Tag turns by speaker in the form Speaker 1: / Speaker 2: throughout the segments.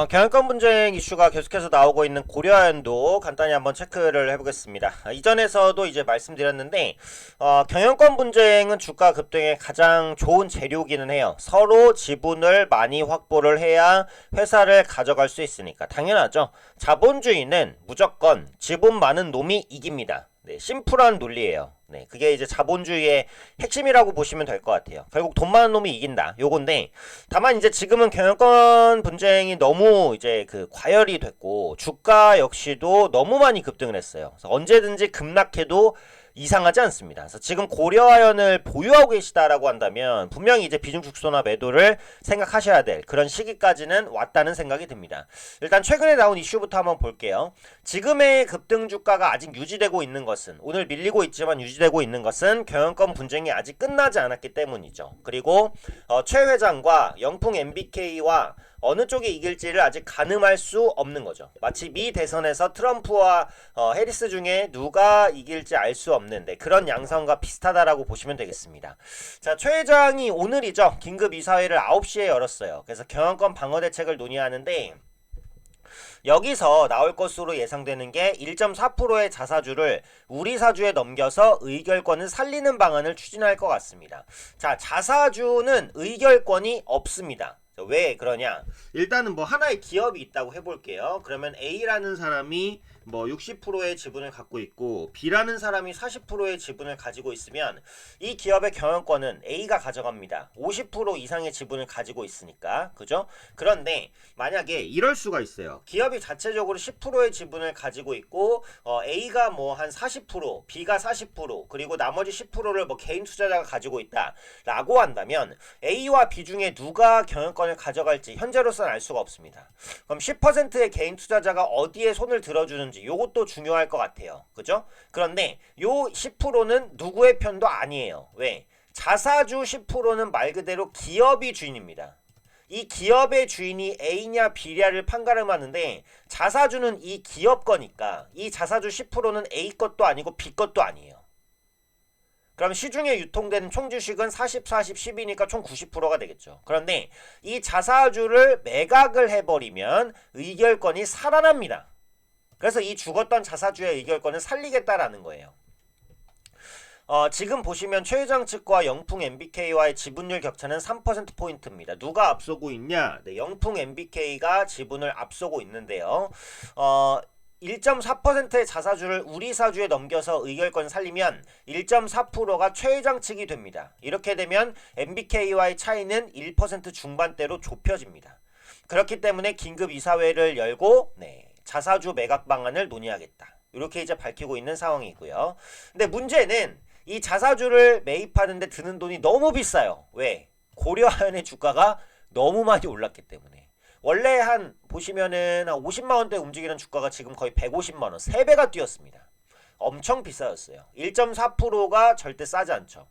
Speaker 1: 경영권 분쟁 이슈가 계속해서 나오고 있는 고려아연도 간단히 한번 체크를 해보겠습니다. 이전에서도 이제 말씀드렸는데, 경영권 분쟁은 주가 급등의 가장 좋은 재료기는 해요. 서로 지분을 많이 확보를 해야 회사를 가져갈 수 있으니까. 당연하죠. 자본주의는 무조건 지분 많은 놈이 이깁니다. 네, 심플한 논리예요. 네, 그게 이제 자본주의의 핵심이라고 보시면 될 것 같아요. 결국 돈 많은 놈이 이긴다. 요건데, 다만 이제 지금은 경영권 분쟁이 너무 이제 그 과열이 됐고, 주가 역시도 너무 많이 급등을 했어요. 그래서 언제든지 급락해도 이상하지 않습니다. 그래서 지금 고려아연을 보유하고 계시다라고 한다면 분명히 이제 비중 축소나 매도를 생각하셔야 될 그런 시기까지는 왔다는 생각이 듭니다. 일단 최근에 나온 이슈부터 한번 볼게요. 지금의 급등 주가가 아직 유지되고 있는 것은, 오늘 밀리고 있지만 유지되고 있는 것은 경영권 분쟁이 아직 끝나지 않았기 때문이죠. 그리고 최 회장과 영풍 MBK와 어느 쪽이 이길지를 아직 가늠할 수 없는 거죠. 마치 미 대선에서 트럼프와 해리스 중에 누가 이길지 알 수 없는데 그런 양상과 비슷하다라고 보시면 되겠습니다. 자, 최 회장이 오늘이죠. 긴급 이사회를 9시에 열었어요. 그래서 경영권 방어 대책을 논의하는데, 여기서 나올 것으로 예상되는 게 1.4%의 자사주를 우리 사주에 넘겨서 의결권을 살리는 방안을 추진할 것 같습니다. 자, 자사주는 의결권이 없습니다. 왜 그러냐? 일단은 뭐 하나의 기업이 있다고 해볼게요. 그러면 A라는 사람이 뭐 60%의 지분을 갖고 있고 B라는 사람이 40%의 지분을 가지고 있으면 이 기업의 경영권은 A가 가져갑니다. 50% 이상의 지분을 가지고 있으니까. 그죠? 그런데 만약에 이럴 수가 있어요. 기업이 자체적으로 10%의 지분을 가지고 있고 A가 뭐 한 40%, B가 40%, 그리고 나머지 10%를 뭐 개인 투자자가 가지고 있다 라고 한다면 A와 B 중에 누가 경영권을 가져갈지 현재로서는 알 수가 없습니다. 그럼 10%의 개인 투자자가 어디에 손을 들어주는지 요것도 중요할 것 같아요. 그죠? 그런데 요 10%는 누구의 편도 아니에요. 왜? 자사주 10%는 말 그대로 기업이 주인입니다. 이 기업의 주인이 A냐 B냐를 판가름하는데, 자사주는 이 기업 거니까 이 자사주 10%는 A 것도 아니고 B 것도 아니에요. 그럼 시중에 유통되는 총 주식은 40, 40, 10이니까 총 90%가 되겠죠. 그런데 이 자사주를 매각을 해버리면 의결권이 살아납니다. 그래서 이 죽었던 자사주의 의결권을 살리겠다라는 거예요. 지금 보시면 최 회장 측과 영풍 MBK와의 지분율 격차는 3%포인트입니다. 누가 앞서고 있냐? 네, 영풍 MBK가 지분을 앞서고 있는데요. 1.4%의 자사주를 우리 사주에 넘겨서 의결권 살리면 1.4%가 최 회장 측이 됩니다. 이렇게 되면 MBK와의 차이는 1% 중반대로 좁혀집니다. 그렇기 때문에 긴급 이사회를 열고 자사주 매각 방안을 논의하겠다. 이렇게 이제 밝히고 있는 상황이고요. 근데 문제는 이 자사주를 매입하는데 드는 돈이 너무 비싸요. 왜? 고려아연의 주가가 너무 많이 올랐기 때문에. 원래 보시면은 한 50만원대 움직이는 주가가 지금 거의 150만원, 3배가 뛰었습니다. 엄청 비싸졌어요. 1.4%가 절대 싸지 않죠.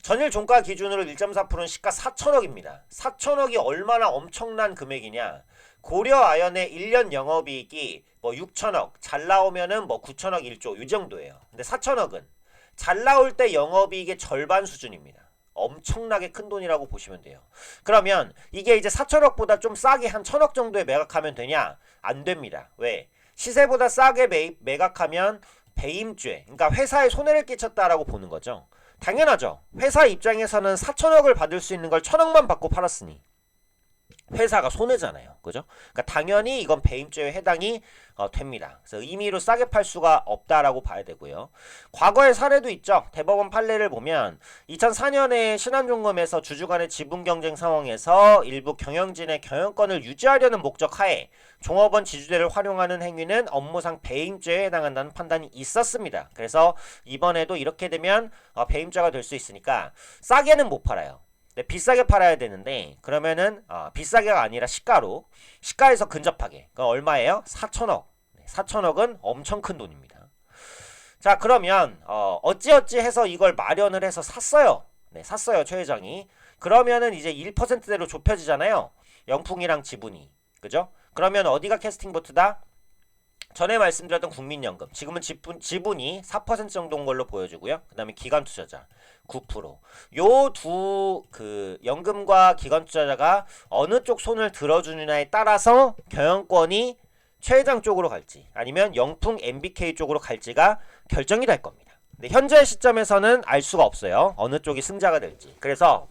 Speaker 1: 전일 종가 기준으로 1.4%는 시가 4천억입니다. 4천억이 얼마나 엄청난 금액이냐. 고려아연의 1년 영업이익이 뭐 6천억, 잘 나오면은 뭐 9천억 1조 이 정도예요. 근데 4천억은 잘 나올 때 영업이익의 절반 수준입니다. 엄청나게 큰 돈이라고 보시면 돼요. 그러면 이게 이제 4천억보다 좀 싸게 한 1천억 정도에 매각하면 되냐? 안 됩니다. 왜? 시세보다 싸게 매각하면 배임죄, 그러니까 회사에 손해를 끼쳤다라고 보는 거죠. 당연하죠. 회사 입장에서는 4천억을 받을 수 있는 걸 1천억만 받고 팔았으니 회사가 손해잖아요. 그죠? 그러니까 당연히 이건 배임죄에 해당이 됩니다. 그래서 임의로 싸게 팔 수가 없다라고 봐야 되고요. 과거의 사례도 있죠. 대법원 판례를 보면 2004년에 신한종금에서 주주 간의 지분 경쟁 상황에서 일부 경영진의 경영권을 유지하려는 목적 하에 종업원 지주대를 활용하는 행위는 업무상 배임죄에 해당한다는 판단이 있었습니다. 그래서 이번에도 이렇게 되면 배임죄가 될 수 있으니까 싸게는 못 팔아요. 네, 비싸게 팔아야 되는데 그러면은 비싸게가 아니라 시가에서 근접하게. 그럼 얼마예요? 4천억. 4천억은 엄청 큰 돈입니다. 자, 그러면 어찌어찌 해서 이걸 마련을 해서 샀어요. 네, 샀어요, 최 회장이. 그러면은 이제 1%대로 좁혀지잖아요. 영풍이랑 지분이. 그죠? 그러면 어디가 캐스팅 보트다? 전에 말씀드렸던 국민연금 지금은 지분이 4% 정도인 걸로 보여지고요. 그 다음에 기관투자자 9%. 요 두 그 연금과 기관투자자가 어느 쪽 손을 들어주느냐에 따라서 경영권이 최회장 쪽으로 갈지 아니면 영풍 MBK 쪽으로 갈지가 결정이 될 겁니다. 근데 현재 시점에서는 알 수가 없어요. 어느 쪽이 승자가 될지. 그래서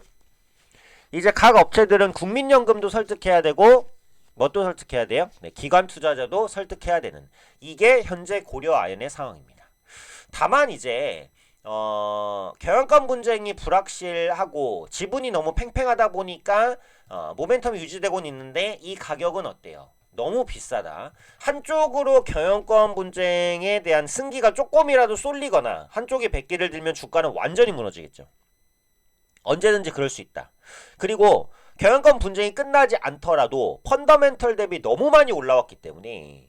Speaker 1: 이제 각 업체들은 국민연금도 설득해야 되고 뭣도 설득해야 돼요? 네, 기관 투자자도 설득해야 되는 이게 현재 고려아연의 상황입니다. 다만 이제 경영권 분쟁이 불확실하고 지분이 너무 팽팽하다 보니까 모멘텀이 유지되고 있는데 이 가격은 어때요? 너무 비싸다. 한쪽으로 경영권 분쟁에 대한 승기가 조금이라도 쏠리거나 한쪽이 백기를 들면 주가는 완전히 무너지겠죠. 언제든지 그럴 수 있다. 그리고 경영권 분쟁이 끝나지 않더라도 펀더멘털 대비 너무 많이 올라왔기 때문에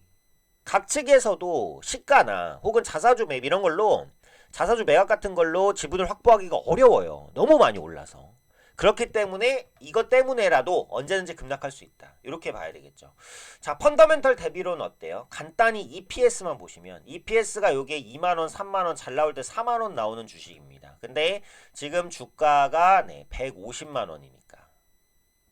Speaker 1: 각 측에서도 시가나 혹은 자사주 매입 이런 걸로 자사주 매각 같은 걸로 지분을 확보하기가 어려워요. 너무 많이 올라서. 그렇기 때문에 이것 때문에라도 언제든지 급락할 수 있다. 이렇게 봐야 되겠죠. 자, 펀더멘털 대비로는 어때요? 간단히 EPS만 보시면 EPS가 요게 2만원, 3만원 잘 나올 때 4만원 나오는 주식입니다. 근데 지금 주가가 150만원이니까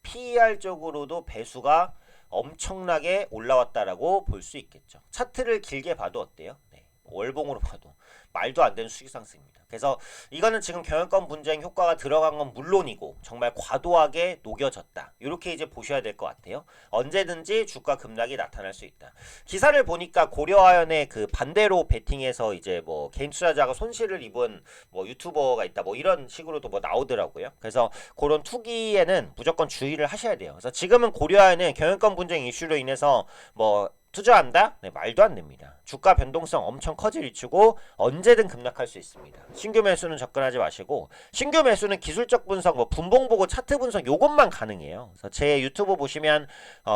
Speaker 1: PER 쪽으로도 배수가 엄청나게 올라왔다라고 볼 수 있겠죠. 차트를 길게 봐도 어때요? 월봉으로 봐도 말도 안 되는 수익 상승입니다. 그래서 이거는 지금 경영권 분쟁 효과가 들어간 건 물론이고 정말 과도하게 녹여졌다. 이렇게 이제 보셔야 될 것 같아요. 언제든지 주가 급락이 나타날 수 있다. 기사를 보니까 고려아연의 그 반대로 베팅해서 이제 뭐 개인 투자자가 손실을 입은 뭐 유튜버가 있다. 뭐 이런 식으로도 뭐 나오더라고요. 그래서 그런 투기에는 무조건 주의를 하셔야 돼요. 그래서 지금은 고려아연은 경영권 분쟁 이슈로 인해서 뭐 투자한다? 네, 말도 안 됩니다. 주가 변동성 엄청 커질 위치고 언제든 급락할 수 있습니다. 신규 매수는 접근하지 마시고 신규 매수는 기술적 분석, 뭐 분봉 보고 차트 분석 요것만 가능해요. 그래서 제 유튜브 보시면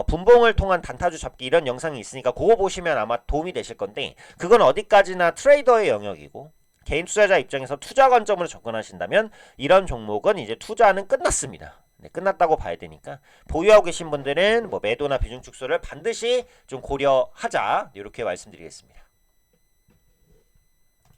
Speaker 1: 분봉을 통한 단타주 잡기 이런 영상이 있으니까 그거 보시면 아마 도움이 되실 건데 그건 어디까지나 트레이더의 영역이고 개인 투자자 입장에서 투자 관점으로 접근하신다면 이런 종목은 이제 투자는 끝났습니다. 네, 끝났다고 봐야 되니까 보유하고 계신 분들은 뭐 매도나 비중 축소를 반드시 좀 고려하자 이렇게 말씀드리겠습니다.